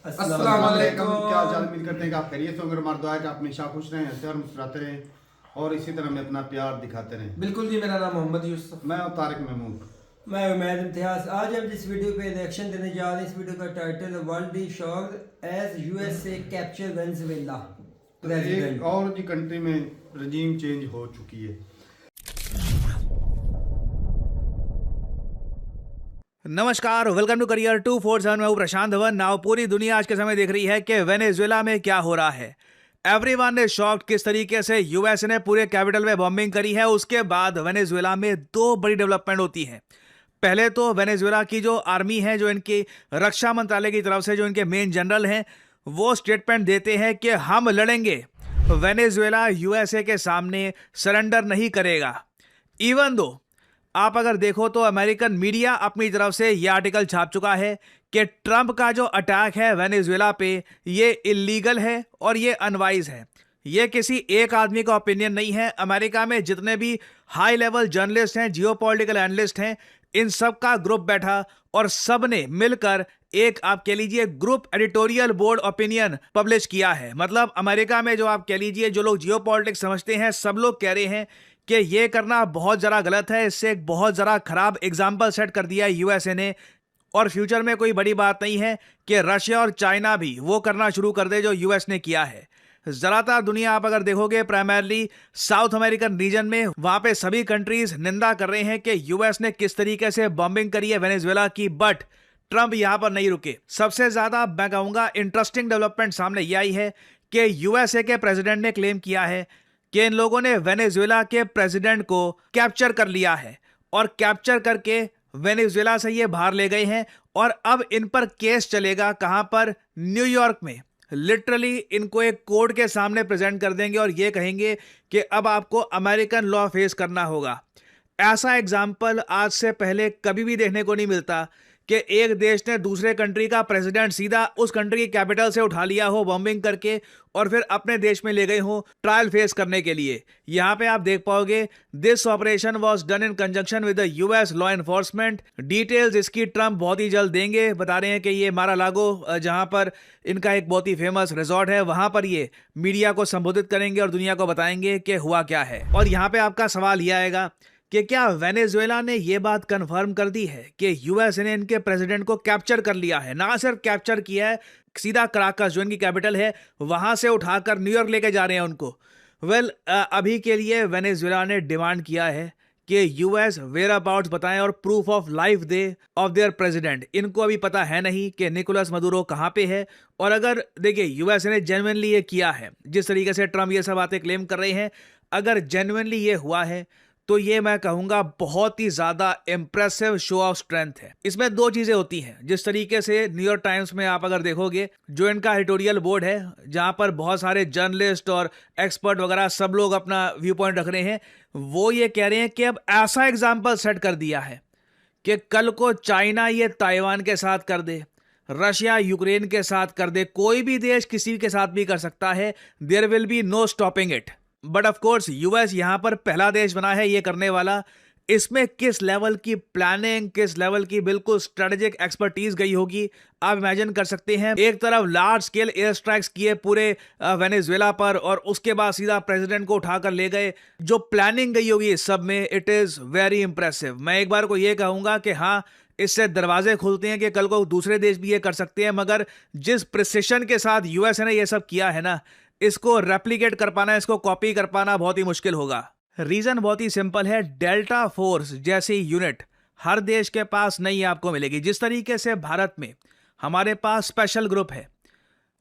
अस्सलाम वालेकुम। क्या हाल चाल? उम्मीद करते हैं कि आप खैरियत से होंगे। हमारा दुआ है कि आप हमेशा खुश रहें, हंसते और मुस्कुराते रहें और इसी तरह हमें अपना प्यार दिखाते रहें। बिल्कुल जी, मेरा नाम मोहम्मद यूसुफ। मैं और तारिक महमूद। मैं उमैद इम्तियाज। आज हम जिस वीडियो पे रिएक्शन देने जा रहे हैं, इस वीडियो का टाइटल है world is shocked as USA capture Venezuela तो एक प्रेसिडेंट। और जी कंट्री में रजीम चेंज हो चुकी है। नमस्कार, वेलकम टू करियर 247। मैं हूं प्रशांत धवन। नाउ पूरी दुनिया आज के समय देख रही है कि वेनेजुएला में क्या हो रहा है। एवरीवन इज शॉक्ड किस तरीके से यूएस ने पूरे कैपिटल में बॉम्बिंग करी है। उसके बाद वेनेजुएला में दो बड़ी डेवलपमेंट होती है। पहले तो वेनेजुएला की जो आर्मी है, जो इनकी रक्षा मंत्रालय की तरफ से जो इनके मेन जनरल हैं, वो स्टेटमेंट देते हैं कि हम लड़ेंगे, वेनेजुएला यूएसए के सामने सरेंडर नहीं करेगा। इवन दो आप अगर देखो तो अमेरिकन मीडिया अपनी तरफ से यह आर्टिकल छाप चुका है कि ट्रंप का जो अटैक है वेनेजुएला पे, ये इलीगल है और ये अनवाइज है। ये किसी एक आदमी का ओपिनियन नहीं है। अमेरिका में जितने भी हाई लेवल जर्नलिस्ट हैं, जियोपॉलिटिकल एनालिस्ट हैं, इन सब का ग्रुप बैठा और सब ने मिलकर एक, आप कह लीजिए, group editorial board opinion publish किया है। मतलब अमेरिका में जो आप कह लीजिए, जो लोग जियोपॉलिटिक्स समझते हैं, सब लोग कह रहे हैं कि ये करना बहुत ज़रा गलत है। इससे एक बहुत ज़रा खराब एग्जाम्पल सेट कर दिया है यूएसए ने। और फ्यूचर में कोई बड़ी बात नहीं है कि रशिया और चाइना भी वो करना शुरू कर दे जो यूएस ने किया है। ज़्यादातर दुनिया आप अगर देखोगे, प्राइमरली साउथ अमेरिकन रीजन में, वहाँ पे सभी कंट्रीज निंदा कर रहे हैं कि यूएस ने किस तरीके से बॉम्बिंग करी है वेनेजुएला की। बट ट्रंप यहाँ पर नहीं रुके। सबसे ज़्यादा मैं कहूँगा इंटरेस्टिंग डेवलपमेंट सामने ये आई है कि यूएसए के प्रेसिडेंट ने क्लेम किया है कि इन लोगों ने वेनेजुएला के प्रेसिडेंट को कैप्चर कर लिया है और कैप्चर करके वेनेजुएला से ये बाहर ले गए हैं। और अब इन पर केस चलेगा कहां पर? न्यूयॉर्क में। लिटरली इनको एक कोर्ट के सामने प्रेजेंट कर देंगे और ये कहेंगे कि अब आपको अमेरिकन लॉ फेस करना होगा। ऐसा एग्जाम्पल आज से पहले कभी भी देखने को नहीं मिलता कि एक देश ने दूसरे कंट्री का प्रेसिडेंट सीधा उस कंट्री की कैपिटल से उठा लिया हो बॉम्बिंग करके और फिर अपने देश में ले गए हो ट्रायल फेस करने के लिए। यहां पे आप देख पाओगे, this operation was done in conjunction with the US law enforcement. Details इसकी ट्रंप बहुत ही जल्द देंगे। बता रहे हैं कि ये मारा लागो, जहां पर इनका एक बहुत ही फेमस रिजॉर्ट है, वहां पर ये मीडिया को संबोधित करेंगे और दुनिया को बताएंगे कि हुआ क्या है। और यहां पर आपका सवाल यह आएगा कि क्या वेनेजुएला ने यह बात कंफर्म कर दी है कि यूएस ने इनके प्रेसिडेंट को कैप्चर कर लिया है? ना सिर्फ कैप्चर किया है, सीधा कराकस जो इनकी कैपिटल है वहां से उठाकर न्यूयॉर्क लेके जा रहे हैं उनको। अभी के लिए वेनेजुएला ने डिमांड किया है कि यूएस वेयर अबाउट्स बताएं और proof of life they of their president. इनको अभी पता है नहीं कि निकोलस मदुरो कहां पे है। और अगर देखिए यूएस ने जेन्युइनली ये किया है, जिस तरीके से ट्रंप ये सब बातें क्लेम कर रहे हैं, अगर जेन्युइनली ये हुआ है तो ये मैं कहूंगा बहुत ही ज्यादा इंप्रेसिव शो ऑफ स्ट्रेंथ है। इसमें दो चीजें होती हैं। जिस तरीके से न्यूयॉर्क टाइम्स में आप अगर देखोगे, जो इनका एडिटोरियल बोर्ड है, जहां पर बहुत सारे जर्नलिस्ट और एक्सपर्ट वगैरह सब लोग अपना व्यू पॉइंट रख रहे हैं, वो ये कह रहे हैं कि अब ऐसा एग्जाम्पल सेट कर दिया है कि कल को चाइना ये ताइवान के साथ कर दे, रशिया यूक्रेन के साथ कर दे, कोई भी देश किसी के साथ भी कर सकता है। There will be no stopping it. But of course US यहां पर पहला देश बना है ये करने वाला। इसमें किस लेवल की प्लानिंग, किस लेवल की बिल्कुल स्ट्रेटेजिक एक्सपर्टीज गई होगी, आप इमेजिन कर सकते हैं। एक तरफ लार्ज स्केल एयर स्ट्राइक्स किए पूरे वेनेजुएला पर और उसके बाद सीधा प्रेसिडेंट को उठाकर ले गए। जो प्लानिंग गई होगी इस सब में, इट इज वेरी इंप्रेसिव। मैं एक बार को ये कहूंगा कि हाँ, इससे दरवाजे खुलते हैं कि कल को दूसरे देश भी ये कर सकते हैं। मगर जिस प्रिसिशन के साथ यूएस ने ये सब किया है ना, इसको रेप्लिकेट कर पाना, इसको कॉपी कर पाना बहुत ही मुश्किल होगा। रीजन बहुत ही सिंपल है, डेल्टा फोर्स जैसी यूनिट हर देश के पास नहीं आपको मिलेगी। जिस तरीके से भारत में हमारे पास स्पेशल ग्रुप है,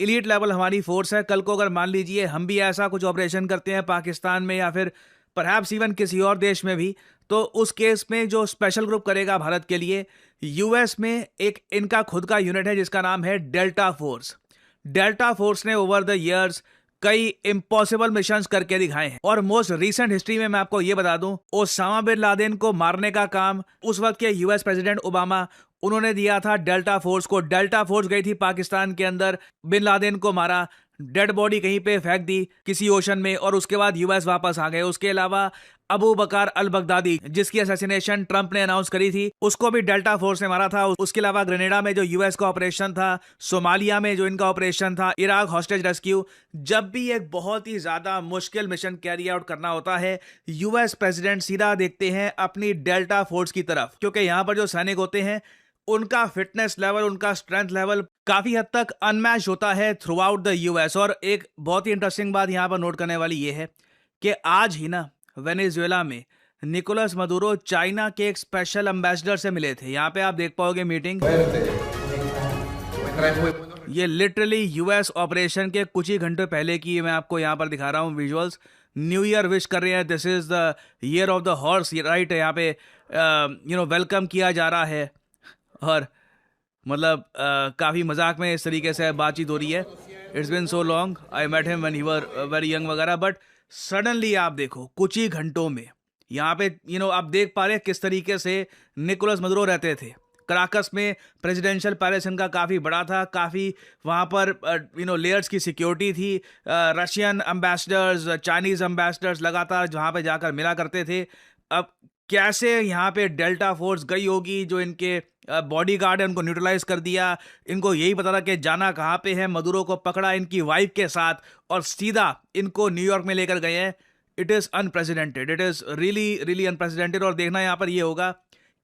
एलीट लेवल हमारी फोर्स है, कल को अगर मान लीजिए हम भी ऐसा कुछ ऑपरेशन करते हैं पाकिस्तान में या फिर परहैप्स इवन किसी और देश में भी, तो उस केस में जो स्पेशल ग्रुप करेगा भारत के लिए, यूएस में एक इनका खुद का यूनिट है जिसका नाम है डेल्टा फोर्स। डेल्टा फोर्स ने ओवर द ईयर्स कई इम्पॉसिबल मिशंस करके दिखाए हैं। और मोस्ट रीसेंट हिस्ट्री में मैं आपको यह बता दूं, ओसामा बिन लादेन को मारने का काम उस वक्त के यूएस प्रेसिडेंट ओबामा, उन्होंने दिया था डेल्टा फोर्स को। डेल्टा फोर्स गई थी पाकिस्तान के अंदर, बिन लादेन को मारा। डेड बॉडी कहीं पे फेंक दी किसी ओशन में और उसके बाद यूएस वापस आ गए। उसके अलावा अबू बकर अल बगदादी जिसकी असैसिनेशन ट्रंप ने अनाउंस करी थी उसको भी डेल्टा फोर्स ने मारा था। उसके अलावा ग्रेनेडा में जो यूएस का ऑपरेशन था, सोमालिया में जो इनका ऑपरेशन था, इराक हॉस्टेज रेस्क्यू, जब भी एक बहुत ही ज्यादा मुश्किल मिशन कैरी आउट करना होता है यूएस प्रेसिडेंट सीधा देखते हैं अपनी डेल्टा फोर्स की तरफ, क्योंकि यहाँ पर जो सैनिक होते हैं उनका फिटनेस लेवल, उनका स्ट्रेंथ लेवल काफी हद तक अनमैच होता है थ्रू आउट द यूएस। और एक बहुत ही इंटरेस्टिंग बात यहाँ पर नोट करने वाली ये है कि आज ही ना वेनेजुएला में निकोलस मदुरो चाइना के एक स्पेशल एम्बेसडर से मिले थे। यहाँ पे आप देख पाओगे मीटिंग, ये लिटरली यूएस ऑपरेशन के कुछ ही घंटे पहले की मैं आपको यहाँ पर दिखा रहा हूँ विजुअल्स। न्यू ईयर विश कर रहे हैं, this is the year of the horse, right. यहाँ पे वेलकम किया जा रहा है और मतलब काफ़ी मजाक में इस तरीके से बातचीत हो रही है। It's been so long, I met him when he were very young वगैरह, बट सडनली आप देखो कुछ ही घंटों में यहाँ पे आप देख पा रहे हैं किस तरीके से निकोलस मदुरो रहते थे। कराकस में प्रेसिडेंशियल पैलेस इनका काफ़ी बड़ा था, काफ़ी वहाँ पर लेयर्स की सिक्योरिटी थी। रशियन एम्बेसडर्स, चाइनीज़ एम्बेसडर्स लगातार जहाँ पे जाकर मिला करते थे। अब कैसे यहाँ पे डेल्टा फोर्स गई होगी, जो इनके बॉडी गार्ड है उनको न्यूट्रलाइज कर दिया। इनको यही पता था कि जाना कहाँ पे है, मदुरो को पकड़ा इनकी वाइफ के साथ और सीधा इनको न्यूयॉर्क में लेकर गए हैं। It is unprecedented, it is really really unprecedented. और देखना यहाँ पर ये होगा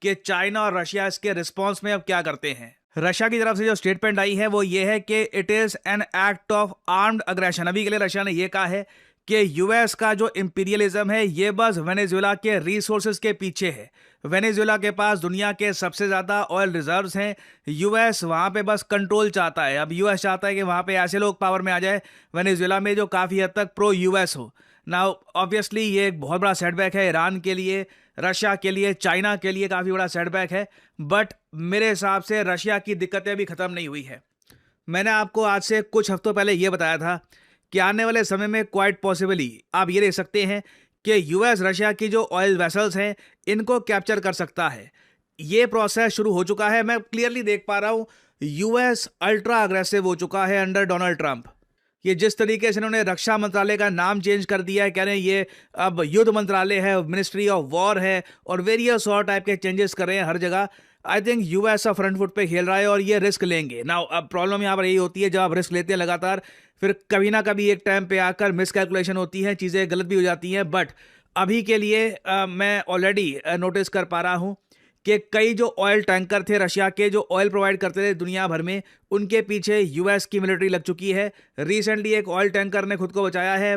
कि चाइना और रशिया इसके रिस्पॉन्स में अब क्या करते हैं। रशिया की तरफ से जो स्टेटमेंट आई है वो ये है कि it is an act of armed aggression. अभी के लिए रशिया ने ये कहा है कि यूएस का जो इंपीरियलिज्म है ये बस वेनेजुएला के रिसोर्सेज के पीछे है। वेनेजुएला के पास दुनिया के सबसे ज़्यादा ऑयल रिजर्व्स हैं, यूएस वहाँ पे बस कंट्रोल चाहता है। अब यूएस चाहता है कि वहाँ पे ऐसे लोग पावर में आ जाए वेनेजुएला में जो काफ़ी हद तक प्रो यूएस हो। नाउ ऑब्वियसली ये एक बहुत बड़ा सेटबैक है ईरान के लिए, रशिया के लिए, चाइना के लिए काफ़ी बड़ा सेटबैक है। बट मेरे हिसाब से रशिया की दिक्कतें भी ख़त्म नहीं हुई है। मैंने आपको आज से कुछ हफ्तों पहले ये बताया था कि आने वाले समय में क्वाइट पॉसिबली आप ये देख सकते हैं कि यूएस रशिया की जो ऑयल वेसल्स हैं इनको कैप्चर कर सकता है। ये प्रोसेस शुरू हो चुका है। मैं क्लियरली देख पा रहा हूँ यूएस अल्ट्रा अग्रेसिव हो चुका है अंडर डोनाल्ड ट्रंप। ये जिस तरीके से इन्होंने रक्षा मंत्रालय का नाम चेंज कर दिया है, कह रहे हैं ये अब युद्ध मंत्रालय है, मिनिस्ट्री ऑफ वॉर है, और वेरियस और टाइप के चेंजेस कर रहे हैं हर जगह। I think US front foot पे खेल रहा है और ये रिस्क लेंगे। नाउ अब प्रॉब्लम यहाँ पर यही होती है, जब आप रिस्क लेते हैं लगातार फिर कभी ना कभी एक टाइम पे आकर मिसकैलकुलेशन होती है, चीज़ें गलत भी हो जाती हैं। बट अभी के लिए मैं ऑलरेडी नोटिस कर पा रहा हूँ कि कई जो ऑयल टैंकर थे रशिया के, जो ऑयल प्रोवाइड करते थे दुनिया भर में, उनके पीछे यूएस की मिलिट्री लग चुकी है। रिसेंटली एक ऑयल टैंकर ने खुद को बचाया है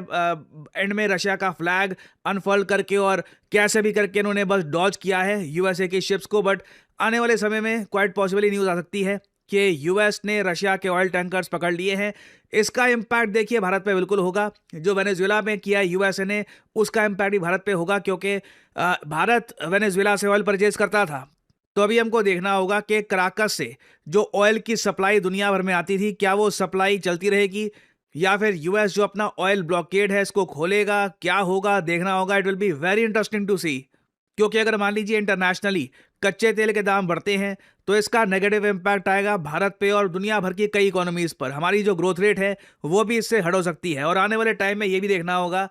एंड में रशिया का फ्लैग अनफोल्ड करके, और कैसे भी करके इन्होंने बस डॉज किया है यूएसए की शिप्स को। बट आने वाले समय में क्वाइट पॉसिबली न्यूज़ आ सकती है कि यूएस ने रशिया के ऑयल टैंकर्स पकड़ लिए हैं। इसका इम्पैक्ट देखिए भारत पे बिल्कुल होगा। जो वेनेजुएला में किया यूएसए ने उसका इम्पैक्ट भी भारत पे होगा, क्योंकि भारत वेनेजुएला से ऑयल परचेज करता था। तो अभी हमको देखना होगा कि कराकस से जो ऑयल की सप्लाई दुनिया भर में आती थी, क्या वो सप्लाई चलती रहेगी या फिर यूएस जो अपना ऑयल ब्लॉकेड है इसको खोलेगा, क्या होगा देखना होगा। It will be very interesting to see, क्योंकि अगर मान लीजिए इंटरनेशनली कच्चे तेल के दाम बढ़ते हैं तो इसका नेगेटिव इम्पैक्ट आएगा भारत पे और दुनिया भर की कई इकोनॉमीज पर। हमारी जो ग्रोथ रेट है वो भी इससे हट हो सकती है। और आने वाले टाइम में ये भी देखना होगा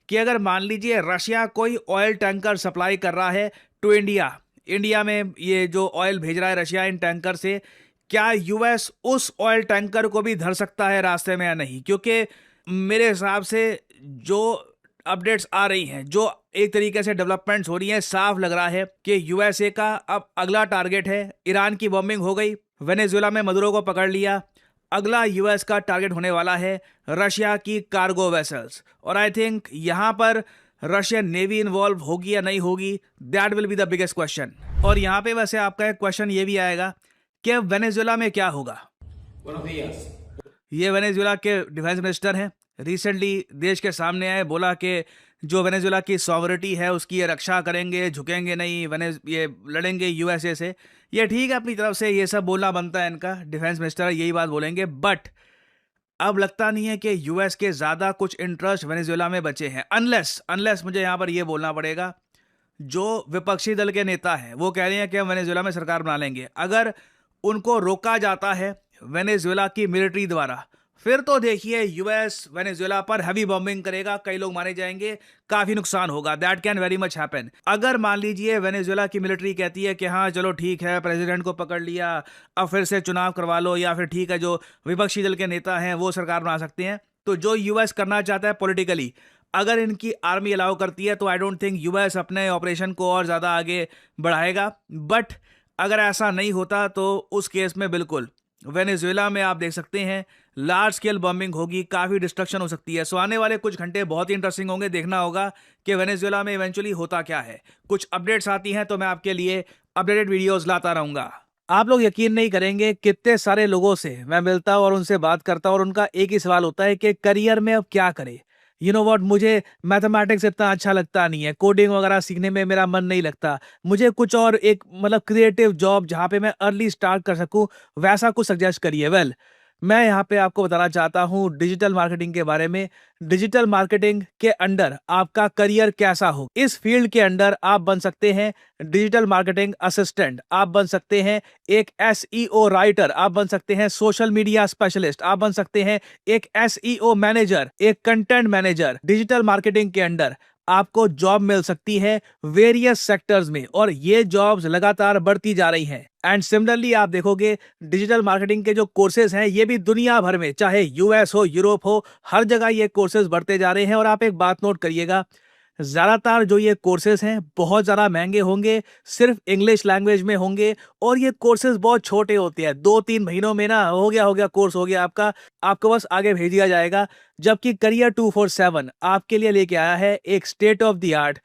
कि अगर मान लीजिए रशिया कोई ऑयल टैंकर सप्लाई कर रहा है टू इंडिया में ये जो ऑयल भेज रहा है रशिया इन टैंकर से, क्या यूएस उस ऑयल टैंकर को भी धर सकता है रास्ते में या नहीं। क्योंकि मेरे हिसाब से जो अपडेट्स आ रही हैं, जो एक तरीके से डेवलपमेंट्स हो रही हैं, साफ लग रहा है कि यूएसए का अब अगला टारगेट है। ईरान की बॉम्बिंग हो गई, वेनेजुएला में मदुरो को पकड़ लिया, अगला यूएस का टारगेट होने वाला है रशिया की कार्गो वेसल्स। और आई थिंक यहाँ पर रशियन नेवी इन्वॉल्व होगी या नहीं होगी, that will be the biggest question. और यहाँ पे वैसे आपका एक क्वेश्चन ये भी आएगा कि वेनेजुएला में क्या होगा। ये वेनेजुएला के डिफेंस मिनिस्टर हैं, रिसेंटली देश के सामने आए, बोला कि जो वेनेजुएला की सॉवरिटी है उसकी ये रक्षा करेंगे, झुकेंगे नहीं, ये लड़ेंगे यूएसए से। ये ठीक है, अपनी तरफ से ये सब बोलना बनता है इनका, डिफेंस मिनिस्टर यही बात बोलेंगे। बट अब लगता नहीं है कि यूएस के ज़्यादा कुछ इंटरेस्ट वेनेजुएला में बचे हैं, अनलेस मुझे यहाँ पर ये बोलना पड़ेगा, जो विपक्षी दल के नेता हैं वो कह रहे हैं कि हम वेनेजुएला में सरकार बना लेंगे। अगर उनको रोका जाता है वेनेजुएला की मिलिट्री द्वारा, फिर तो देखिए यूएस वेनेजुएला पर हैवी बॉम्बिंग करेगा, कई लोग मारे जाएंगे, काफी नुकसान होगा। That can very much happen. अगर मान लीजिए वेनेजुएला की मिलिट्री कहती है कि हाँ चलो ठीक है, प्रेसिडेंट को पकड़ लिया, अब फिर से चुनाव करवा लो, या फिर ठीक है जो विपक्षी दल के नेता हैं वो सरकार बना सकते हैं, तो जो यूएस करना चाहता है पॉलिटिकली, अगर इनकी आर्मी अलाउ करती है तो आई डोंट थिंक यूएस अपने ऑपरेशन को और ज्यादा आगे बढ़ाएगा। बट अगर ऐसा नहीं होता तो उस केस में बिल्कुल वेनेजुएला में आप देख सकते हैं लार्ज स्केल बॉम्बिंग होगी, काफी डिस्ट्रक्शन हो सकती है। सो आने वाले कुछ घंटे बहुत ही इंटरेस्टिंग होंगे, देखना होगा कि वेनेजुएला में इवेंचुअली होता क्या है। कुछ अपडेट्स आती हैं तो मैं आपके लिए अपडेटेड वीडियोस लाता रहूंगा। आप लोग यकीन नहीं करेंगे कितने सारे लोगों से मैं मिलता हूं और उनसे बात करता हूं और उनका एक ही सवाल होता है कि करियर में अब क्या करें। यू नो व्हाट, मुझे मैथमेटिक्स इतना अच्छा लगता नहीं है, कोडिंग वगैरह सीखने में मेरा मन नहीं लगता, मुझे कुछ और एक मतलब क्रिएटिव जॉब जहाँ पे मैं अर्ली स्टार्ट कर सकूं वैसा कुछ सजेस्ट करिए। वेल, मैं यहाँ पे आपको बताना चाहता हूँ डिजिटल मार्केटिंग के बारे में। डिजिटल मार्केटिंग के अंडर आपका करियर कैसा हो, इस फील्ड के अंडर आप बन सकते हैं डिजिटल मार्केटिंग असिस्टेंट, आप बन सकते हैं एक SEO राइटर, आप बन सकते हैं सोशल मीडिया स्पेशलिस्ट, आप बन सकते हैं एक SEO मैनेजर, एक कंटेंट मैनेजर। डिजिटल मार्केटिंग के अंडर आपको जॉब मिल सकती है वेरियस सेक्टर्स में और ये जॉब्स लगातार बढ़ती जा रही हैं। एंड सिमिलरली आप देखोगे डिजिटल मार्केटिंग के जो कोर्सेज हैं ये भी दुनिया भर में, चाहे यूएस हो, यूरोप हो, हर जगह ये कोर्सेज बढ़ते जा रहे हैं। और आप एक बात नोट करिएगा, ज़्यादातर जो ये कोर्सेज हैं बहुत ज़्यादा महंगे होंगे, सिर्फ इंग्लिश लैंग्वेज में होंगे और ये कोर्सेज बहुत छोटे होते हैं, 2-3 महीनों में ना हो गया कोर्स हो गया आपका, आपको बस आगे भेज दिया जाएगा। जबकि करियर 247 आपके लिए लेके आया है एक state of the art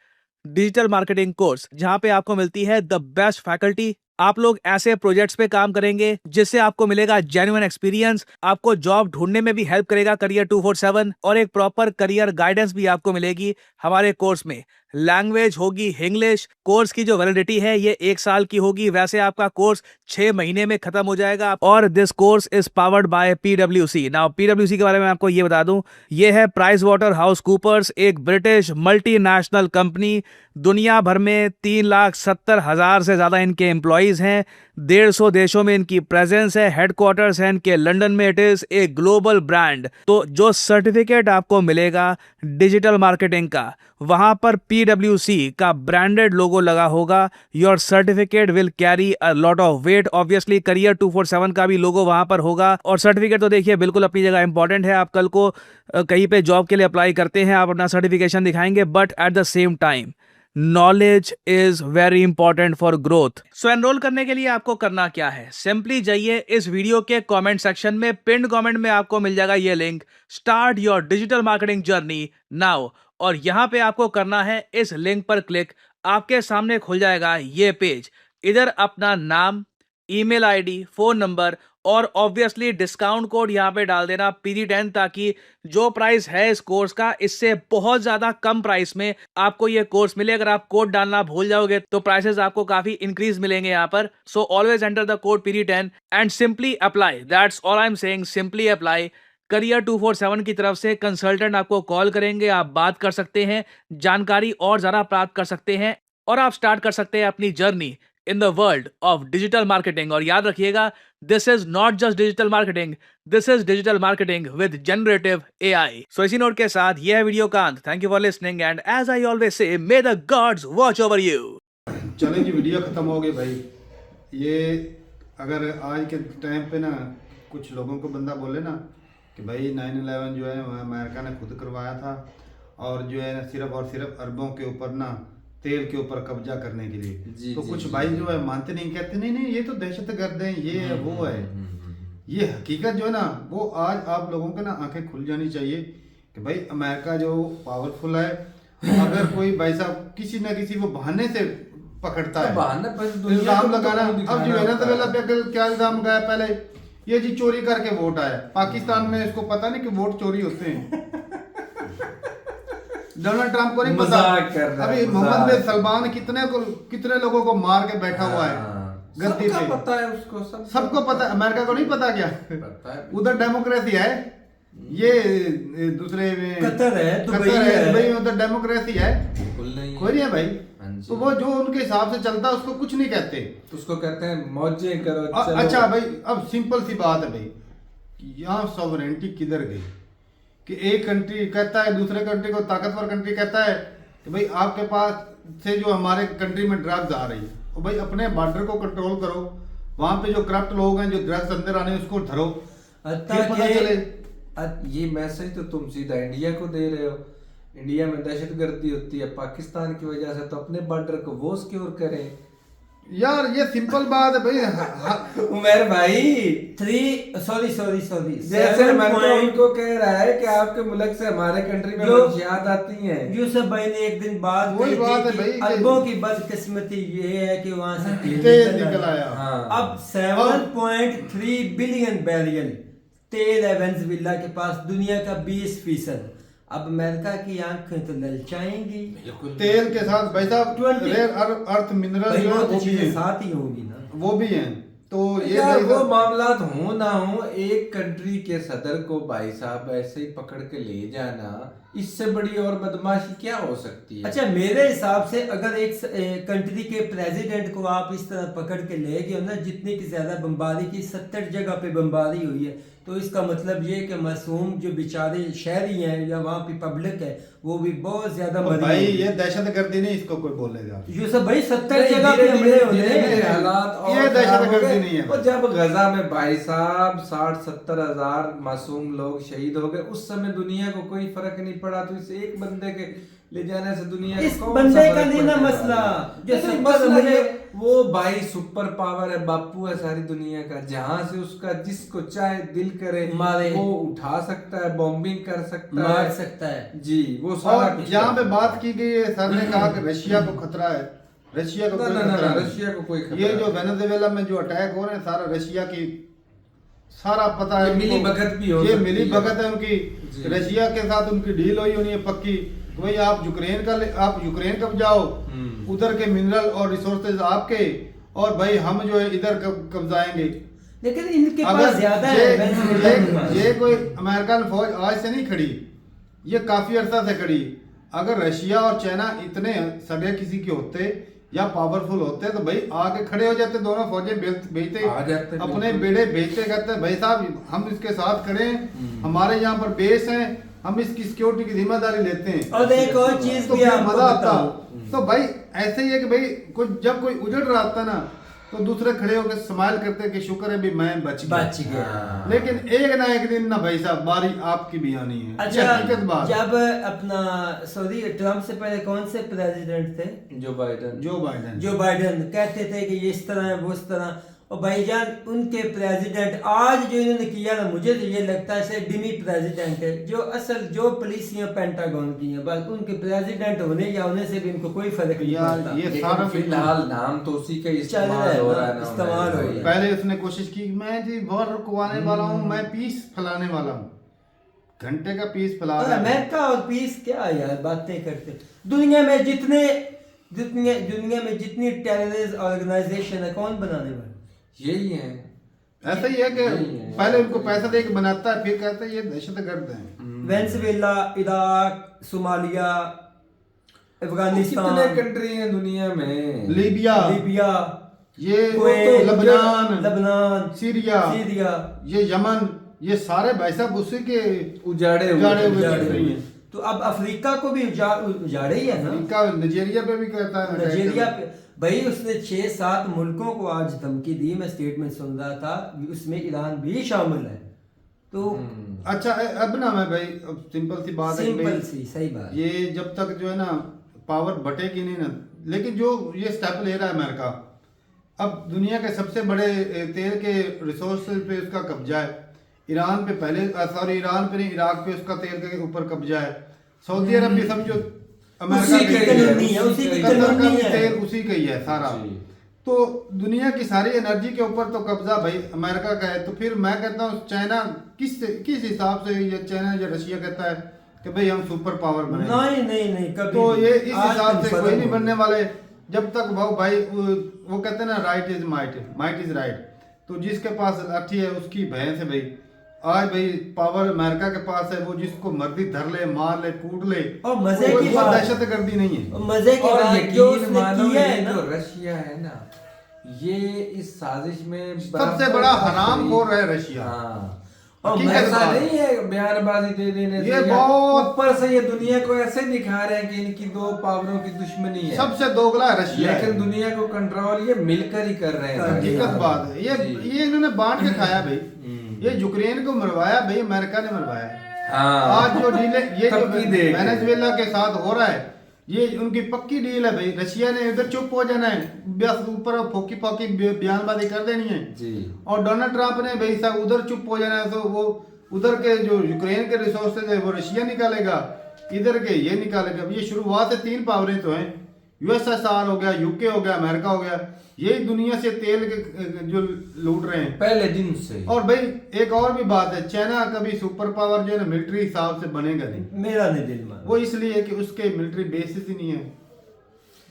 digital marketing course, जहां पे आपको मिलती है द बेस्ट फैकल्टी। आप लोग ऐसे प्रोजेक्ट्स पे काम करेंगे जिससे आपको मिलेगा जेन्युइन एक्सपीरियंस, आपको जॉब ढूंढने में भी हेल्प करेगा करियर 247 और एक प्रॉपर करियर गाइडेंस भी आपको मिलेगी हमारे कोर्स में। लैंग्वेज होगी इंग्लिश, कोर्स की जो वैलिडिटी है ये 1 साल की होगी, वैसे आपका कोर्स 6 महीने में खत्म हो जाएगा। और this course is powered by PwC। Now PwC के बारे में आपको ये बता दूं, ये है PricewaterhouseCoopers, एक ब्रिटिश मल्टीनेशनल कंपनी। दुनिया भर में 3,70,000 से ज्यादा इनके एम्प्लॉइज हैं, 150 देशों में इनकी प्रेजेंस है, हेडक्वार्टर्स है इनके लंदन में। It is a global brand. तो जो सर्टिफिकेट आपको मिलेगा डिजिटल मार्केटिंग का, वहां पर PwC का ब्रांडेड लोगो लगा होगा। Your certificate will carry a lot of weight. Obviously career 247 का भी लोगो वहां पर होगा। और सर्टिफिकेट तो देखिए बिल्कुल अपनी जगह इंपॉर्टेंट है, आप कल को कहीं पे जॉब के लिए अप्लाई करते हैं, आप अपना सर्टिफिकेशन दिखाएंगे, but at the same time knowledge is very important for growth. So enrol करने के लिए आपको करना क्या है, सिंपली जाइए इस वीडियो के कमेंट सेक्शन में, पिन कमेंट में आपको मिल जाएगा ये link, start your digital marketing journey now. और यहां पे आपको करना है इस लिंक पर क्लिक, आपके सामने खुल जाएगा ये पेज। इधर अपना नाम, ईमेल आईडी, फोन नंबर और ऑब्वियसली डिस्काउंट कोड यहाँ पे डाल देना PG10, ताकि जो प्राइस है इस कोर्स का इससे बहुत ज्यादा कम प्राइस में आपको ये कोर्स मिले। अगर आप कोड डालना भूल जाओगे तो प्राइसेस आपको काफी इंक्रीज मिलेंगे यहाँ पर। So always enter the code PG10 and simply apply. That's all I am saying, simply apply. Career 247 की तरफ से कंसल्टेंट आपको कॉल करेंगे, आप बात कर सकते हैं, जानकारी और ज्यादा प्राप्त कर सकते हैं और आप स्टार्ट कर सकते हैं अपनी journey in the world of digital marketing. और याद रखिएगा, this is not just digital marketing, this is digital marketing with generative AI। सो इसी नोट के साथ यह है वीडियो का अंत। Thank you for listening and as I always say, may the gods watch over you. चलें जी, वीडियो ख़त्म हो गई भाई। ये अगर आज के टाइम पे ना कुछ लोगों को बंदा बोले ना कि भाई 9/11 जो है वह अमेरिका ने खुद करवाया था और जो है सिर्फ और सिर्फ अरबों के ऊपर ना तेल के ऊपर कब्जा करने के लिए, तो कुछ भाई जो है मानते नहीं, कहते नहीं नहीं ये तो दहशतगर्द है, ये है वो है। ये हकीकत जो है ना वो आज आप लोगों के ना आंखें खुल जानी चाहिए कि भाई अमेरिका जो पावरफुल है, अगर कोई भाई साहब किसी ना किसी वो बहाने से पकड़ता है, इल्जाम लगाना। अब जो है ना तो क्या इल्जाम लगाया पहले, ये जी चोरी करके वोट आया पाकिस्तान में, इसको पता नहीं कि वोट चोरी होते हैं। डोनाल्ड ट्रंप को नहीं पता, अभी मोहम्मद बिन सलमान कितने लोगों को मार के बैठा हुआ है गद्दी पे, पता है उसको, सबको पता है। अमेरिका को नहीं पता क्या? उधर डेमोक्रेसी है, ये दूसरे में कतर है, दुबई उधर डेमोक्रेसी है, बिल्कुल नहीं कोई नहीं है भाई। तो वो जो उनके हिसाब से चलता है उसको कुछ नहीं कहते, उसको कहते हैं मौजें करो। अच्छा भाई, अब सिंपल सी बात है भाई, कि यहाँ सॉवरेंटी किधर गई, कि एक कंट्री कहता है दूसरे कंट्री को, ताकतवर कंट्री कहता है कि भाई आपके पास से जो हमारे कंट्री में ड्रग्स आ रही है, और भाई अपने बॉर्डर को कंट्रोल करो, वहां पे जो करप्ट लोग हैं जो ड्रग्स अंदर आने उसको धरो, फिर पता चले। ये मैसेज तो तुम सीधा इंडिया को दे रहे हो। इंडिया में दहशतगर्दी होती है पाकिस्तान की वजह से, तो अपने बॉर्डर को वो सिक्योर करें। यार ये सिंपल बात है भाई। उमर भाई सॉरी जैसे मैं तो उनको कह रहा है कि आपके मुल्क से हमारे कंट्री में मंशियात आती हैं। यूसुफ भाई ने एक दिन बात वही कही बात है थी भाई कि कि- अरबों की बदकिस्मती ये है कि वहां से तेल निकल आया। हाँ। अब 7.3 बिलियन बैरियल तेल है वेनेजुएला के पास, दुनिया का 20%। अब अमेरिका की आंखें तो ललचाएंगी। तेल के साथ भाई साहब 20 रेयर अर्थ मिनरल भाई जो है वो वो तो भी चीजें हैं, साथ ही होंगी ना। वो भी हैं। तो ये यार भाई वो साहब- मामलात हो ना हो, एक कंट्री के सदर को भाई साहब ऐसे ही पकड़ के ले जाना, इससे बड़ी और बदमाशी क्या हो सकती है? अच्छा मेरे हिसाब से अगर एक कंट्री के प्रेसिडेंट को आप इस तरह पकड़ के ले गए हो ना, जितनी की ज्यादा बमबारी की, 70 जगह पे बमबारी हुई है, तो इसका मतलब ये कि मासूम जो बेचारे शहरी हैं या वहाँ पे पब्लिक है वो भी बहुत ज्यादा मरी भाई है। ये दहशतगर्दी नहीं इसको कोई बोलेगा। यूसुफ भाई 70 नहीं, जगह पे धीरे- हमले धीरे- होने धीरे- धीरे हैं। हालात और ये खराब हो दहशतगर्दी गए। नहीं है। और जब गजा में भाई साहब 60-70 हजार मासूम लोग शहीद हो गए, उस समय दुनिया को कोई फर्क नहीं पड़ा, तो इस एक बंदे के ले जाने से दुनिया को इस कौन बंदे सा का फर्क नहीं ना पड़ने मसला। वाला है? जो लेकिन सिंपल मसला हमले- ये, वो भाई सुपर पावर है, बापू है सारी दुनिया का, जहां से उसका जिसको चाहे दिल करे मारे, वो उठा सकता है, बॉम्बिंग कर सकता मार है, सकता है। जी वो सारा और कुछ यहाँ पे कर बात की गई है, सर ने कहा कि रशिया को खतरा है। रशिया को ना, कोई ना, ना, खतरा ना, नहीं। रशिया को कोई खतरा ये जो नहीं। वेनेजुएला में जो अटैक हो रहे हैं सारा रशिया की, सारा पता है ये उनको। मिली भगत भी हो ये सकती मिली है। भगत है उनकी। जी। रशिया के साथ उनकी डील हुई होनी है पक्की कि भाई आप यूक्रेन कब जाओ, उधर के मिनरल और रिसोर्सेज आपके, और भाई हम जो है इधर कब्जाएंगे। लेकिन इनके पास अगर ज्यादा है वेनेजुएला के पास। ये कोई अमेरिकन फौज आज से नहीं खड़ी, ये काफी अरसा से खड़ी। अगर रशिया और चाइना इतने सगे किसी के होते या पावरफुल होते तो भाई आके खड़े हो जाते, दोनों फौजें भेजते, आ जाते, अपने बिल्कुल। बेड़े भेजते, कहते भाई साहब हम इसके साथ खड़े हैं, हमारे यहाँ पर बेस है, हम इसकी सिक्योरिटी की जिम्मेदारी लेते हैं। और एक और चीज तो भी फिर आपको मजा आता। बताऊं। तो भाई ऐसे ही है कि भाई जब कोई उजड़ रहा था ना, तो दूसरे खड़े होकर स्माइल करते कि शुक्र है भी मैं बच गया। हाँ। लेकिन एक ना एक दिन ना भाई साहब बारी आपकी भी आनी है। ये अच्छा हकीकत बात है। जब अपना सॉरी ट्रम्प से पहले कौन से प्रेसिडेंट थे? जो बाइडन जो बाइडेन कहते थे कि ये इस तरह है वो इस तरह, और भाईजान उनके प्रेसिडेंट आज जो इन्होंने किया ना, मुझे तो ये लगता है डिमी प्रेसिडेंट है, जो असल जो पुलिसियां पेंटागन की हैं, बस उनके प्रेसिडेंट होने या होने से भी इनको कोई फर्क नहीं यार, पड़ता। ये लेकिन सारा फिलहाल नाम तो उसी का चल इस्तेमाल रहा है हो ना, रहा है ना, इस्तेमाल हो भाई। रहा है। पहले उसने कोशिश की मैं जी वॉर रुकवाने वाला हूँ, मैं पीस फैलाने वाला हूँ, घंटे का पीस फैला और रहा है। अमेरिका और पीस क्या यार बातें करते। दुनिया में जितनी टेररिस्ट ऑर्गेनाइजेशन है कौन बनाने वाला? यही है। ऐसा ही है कि यही है। पहले उनको पैसा दे के बनाता है, फिर कहते हैं ये दहशतगर्द हैं। वेनेजुएला, इराक, सोमालिया, अफगानिस्तान, कितने कंट्री हैं दुनिया में? लीबिया, लीबिया, ये कुवैत, लबनान, सीरिया, ये यमन, ये सारे भाई साहब उसी के उजाड़े उजाड़े हुए उजाड़े कंट्री हुए। हैं। तो अब अफ्रीका को भी उजाड़े ही है ना। इनका नाइजीरिया पे भी कहता है नाइजीरिया पे भाई उसने 6-7 मुल्कों को आज धमकी दी, मैं स्टेटमेंट सुन रहा था, उसमें ईरान भी शामिल है। तो अच्छा अब ना मैं भाई अब सिंपल सी बात है कि सिंपल भाई, सी सही बात। ये जब तक जो है ना पावर बटेगी नहीं ना, लेकिन जो ये स्टेप ले रहा है अमेरिका, अब दुनिया के सबसे बड़े तेल के रिसोर्सेज पे उसका कब्जा है। ईरान पे पहले ईरान पे नहीं, इराक पे उसका तेल के ऊपर कब्जा है। सऊदी अरब भी समझो अमेरिका उसी की के कॉलोनी है, उसी की कतर का कॉलोनी भी है। तेल उसी का ही है सारा। जी। तो दुनिया की सारी एनर्जी के ऊपर तो कब्जा भाई अमेरिका का है। तो फिर मैं कहता हूँ चाइना किस हिसाब से ये चाइना या रशिया कहता है कि भाई हम सुपर पावर बने, नहीं कभी तो नहीं। ये इस आज हिसाब तक से कोई खत्म नहीं हो बनने वाले जब तक भाई वो कहते हैं ना right is might, might is right. तो जिसके पास लाठी है उसकी भैंस है भाई। आज भाई पावर अमेरिका के पास है, वो जिसको मर्जी धर ले, मार ले, कूट ले, और मजे कोई की बात, दहशतगर्दी नहीं है। और मजे की और बात जो यकीन उसने मानो किया ये है ना, जो रशिया है ना, ये इस साजिश में सबसे बड़ा हराम खोर है रशिया। हाँ। और हकीकत ऐसा बात। नहीं है बयानबाजी दे देने से ये या बहुत- ऊपर से ये दुनिया को ऐसे दिखा रहे हैं कि इनकी दो पावरों की दुश्मनी है, सबसे दोगला रशिया है। लेकिन दुनिया को कंट्रोल ये मिलकर ही कर रहे हैं। हकीकत बात है, जी। ये इन्होंने बांट के खाया भाई। ये यूक्रेन को मरवाया भाई, अमेरिका ने मरवाया। हाँ। आज जो डील है, ये जो सबकी देख है। वेनेजुएला के साथ हो रहा है, ये उनकी पक्की डील है भाई। रशिया ने इधर चुप हो जाना है, बस ऊपर फोकी फोकी बयानबाजी कर देनी है। जी। और डोनाल्ड ट्रंप ने भाई साहब उधर चुप हो जाना है, तो वो उधर के जो यूक्रेन के रिसोर्सेज है वो रशिया निकालेगा, इधर के ये निकालेगा। ये शुरुआत से 3 पावरें तो हैं, यूएसएसआर हो गया, यूके हो गया, अमेरिका हो गया, यही दुनिया से तेल के जो लूट रहे हैं पहले दिन से। और भाई एक और भी बात है, चाइना कभी सुपर पावर जो है ना मिलिट्री हिसाब से बनेगा नहीं। मेरा नहीं दिल माना। वो इसलिए कि उसके मिलिट्री बेसिस ही नहीं है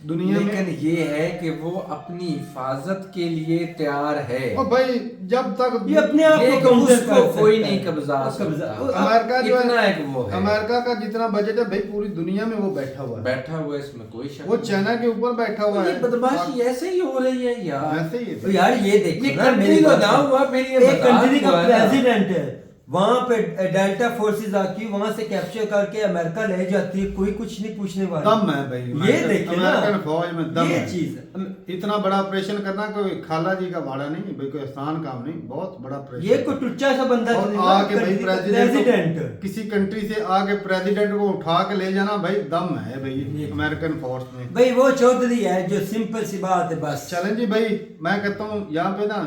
दुनिया लेकिन में। ये है कि वो अपनी हिफाजत के लिए तैयार है। और भाई जब तक ये अपने आप ये को कि काउंटर उसको कर सकता कोई है। नहीं कब्जा सकता। अमेरिका जो इतना है, एक वो है। अमेरिका का जितना बजट है भाई पूरी दुनिया में वो बैठा हुआ है, बैठा हुआ है, इसमें कोई शक वो नहीं। चाइना के ऊपर बैठा हुआ ये है। बदमाशी ऐसे ही हो रही है यार। ऐसे ही है। तो यार ये देखो ये ना, कंट्री मेरी तो बात ना सुनो। हुआ, फिर ये एक मजाक कंट्री का हुआ ना। प्रेसिडेंट है, वहां पे डेल्टा फोर्सेस आती है, वहां से कैप्चर करके अमेरिका ले जाती है, कोई कुछ नहीं पूछने वाला। दम है भाई, ये देखिए ना, अमेरिकन फौज में दम ये है। चीज है। इतना बड़ा ऑपरेशन करना कोई खाला जी का भाड़ा नहीं भाई, कोई आसान काम नहीं, बहुत बड़ा ऑपरेशन। ये कोई टुच्चा सा बंदा और तो नहीं ना, आके भाई कंट्री का प्रेसिडेंट प्रेसिडेंट। किसी कंट्री से आगे प्रेसिडेंट को उठा के ले जाना भाई, दम है भाई अमेरिकन फोर्स में। भाई वो चौधरी है जो सिंपल सी बात है बस। चलें जी भाई, मैं कहता हूँ यहाँ पे ना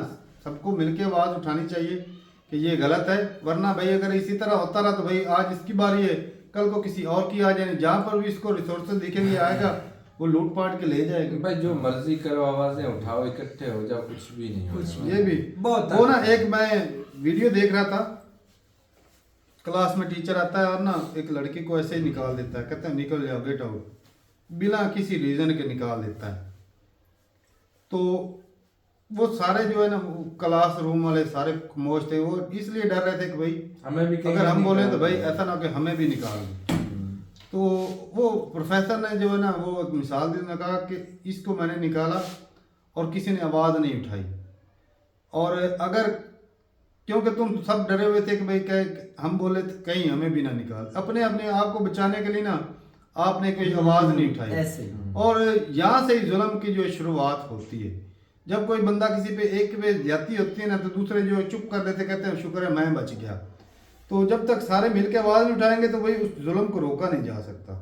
सबको मिलके आवाज उठानी चाहिए कि ये गलत है, वरना भाई अगर इसी तरह होता रहा तो भाई आज इसकी बारी है, कल को किसी और की आ जाए, जहाँ पर भी इसको रिसोर्सेज दिखेंगे आएगा वो लूट पाट के ले जाएगा। भाई जो मर्जी करो, आवाजें उठाओ, इकट्ठे हो जाओ, कुछ भी नहीं होगा। ये भी बहुत वो ना, एक मैं वीडियो देख रहा था, क्लास में टीचर आता है और ना एक लड़की को ऐसे ही निकाल देता है, कहता है निकल जाओ गेट आउट, बिना किसी रीजन के निकाल देता है। तो वो सारे जो है ना क्लास रूम वाले सारे खामोश थे, वो इसलिए डर रहे थे कि भाई हमें भी कहीं अगर हम बोले तो निकाल भाई दो। ऐसा ना हो कि हमें भी निकाल दो। तो वो प्रोफेसर ने जो है ना वो एक मिसाल दी, ने कहा कि इसको मैंने निकाला और किसी ने आवाज़ नहीं उठाई, और अगर क्योंकि तुम सब डरे हुए थे कि भाई कहीं हम बोले तो कहीं हमें भी ना निकाल, अपने अपने आप को बचाने के लिए ना आपने कोई आवाज़ नहीं उठाई। ऐसे और यहाँ से ही जुल्म की जो शुरुआत होती है, जब कोई बंदा किसी पे एक पे ज्यादती होती है ना तो दूसरे जो है चुप कर देते, कहते हैं शुक्र है मैं बच गया। तो जब तक सारे मिलकर आवाज़ नहीं उठाएंगे तो भाई उस जुल्म को रोका नहीं जा सकता।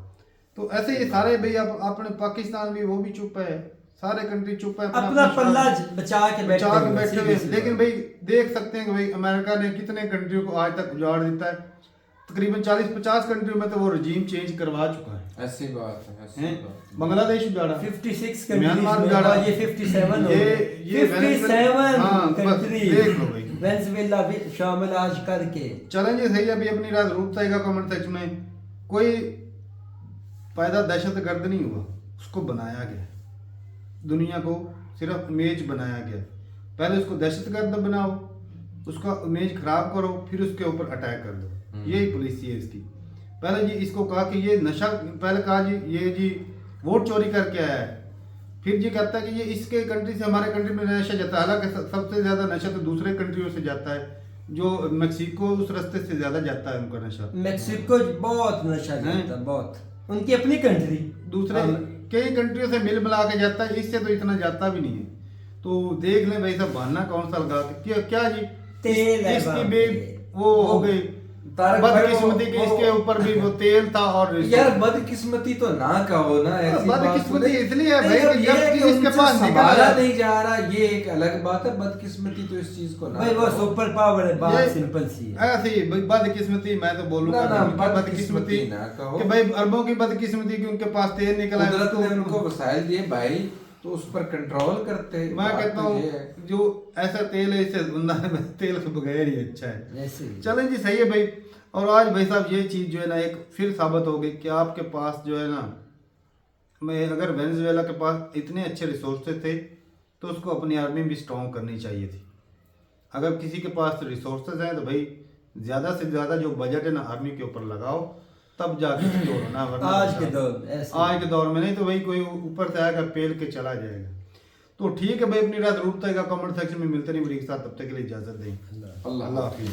तो ऐसे ही सारे भाई अपने पाकिस्तान भी वो भी चुप है, सारे कंट्री चुप है, अपना पल्ला बचा के बैठे बचा के हुए, बैठे सीधी हुए। सी लेकिन बात। भाई देख सकते हैं कि भाई अमेरिका ने कितने कंट्रियों को आज तक उजाड़ देता है, तकरीबन 40-50 कंट्रियों में तो वो रजीम चेंज करवा चुका है। ऐसी बात है, ऐसी हैं? बात है। बांग्लादेश उजाड़ा, 56 म्यांमार कंट्रीज उजाड़ा, में, ये 57 हो ये गए। 57 हाँ, बस कंट्री देख लो भाई। वेनेजुएला भी शामिल आज करके। चलें जी सही, अभी अपनी रात रूप का कमेंट सेक्शन में, कोई पैदा दहशतगर्द नहीं हुआ, उसको बनाया गया, दुनिया को सिर्फ इमेज बनाया गया। पहले उसको दहशतगर्द बनाओ, उसका इमेज खराब करो, फिर उसके ऊपर अटैक कर दो। यही पॉलिसी है इसकी। पहले जी इसको कहा कि ये नशा, पहले कहा जी ये जी वोट चोरी करके आया है, फिर जी कहता है कि ये इसके कंट्री से हमारे कंट्री में नशा जाता है। हालांकि सबसे ज्यादा नशा तो दूसरे कंट्रियों से जाता है, जो मैक्सिको उस रास्ते से ज्यादा जाता है उनका नशा। मेक्सिको बहुत नशा करता है, बहुत, उनकी अपनी कंट्री। दूसरे कई कंट्रियों से मिल मिला के जाता है, इससे तो इतना जाता भी नहीं है। तो देख लें भाई सब बहाना कौन सा लगा के क्या जी तेल है इसकी बाप भी रे। वो हो गई तारक भाई बदकिस्मती के, इसके ऊपर भी वो तेल था। और यार बदकिस्मती तो ना कहो ना, ऐसी बात बदकिस्मती नहीं। इसलिए है नहीं, भाई अब कि ये जब है कि इसके उनसे पास निकल संभाला आया। नहीं जा रहा, ये एक अलग बात है। बदकिस्मती तो इस चीज को ना भाई वो कहो। सुपर पावर है, बात ये सिंपल सी है। ऐसे ही भाई बदकिस्मती मैं तो बोलूंगा ना, कि बदकिस्मती ना कहो। कि भाई अरबों की बदकिस्मती कि उनके पास तेल निकला है, कुदरत ने उसको- उनको वसाइल दिए भाई, तो उस पर कंट्रोल करते। मैं बात कहता तो हूँ ये है। जो ऐसा तेल है इससे बंदा तेल के बगैर ही अच्छा है। ऐसे ही। चलें जी सही है भाई। और आज भाई साहब ये चीज़ जो है ना एक फिर साबित हो गई कि आपके पास जो है ना, मैं अगर वेनेजुएला के पास इतने अच्छे रिसोर्सेज थे तो उसको अपनी आर्मी भी स्ट्रॉन्ग करनी चाहिए थी। अगर किसी के पास रिसोर्सेज हैं तो भाई ज़्यादा से ज़्यादा जो बजट है ना आर्मी के ऊपर लगाओ, तब जाके स्टोर होना, वरना आज के दौर में ऐसे। आज के दौर में नहीं तो भाई कोई ऊपर से आएगा पेल के चला जाएगा। तो ठीक है भाई, अपनी रात रूपता है कमेंट सेक्शन में मिलते नहीं, मेरे साथ तब तक के लिए इजाज़त दें। अल्लाह अल्लाह हाफिज़।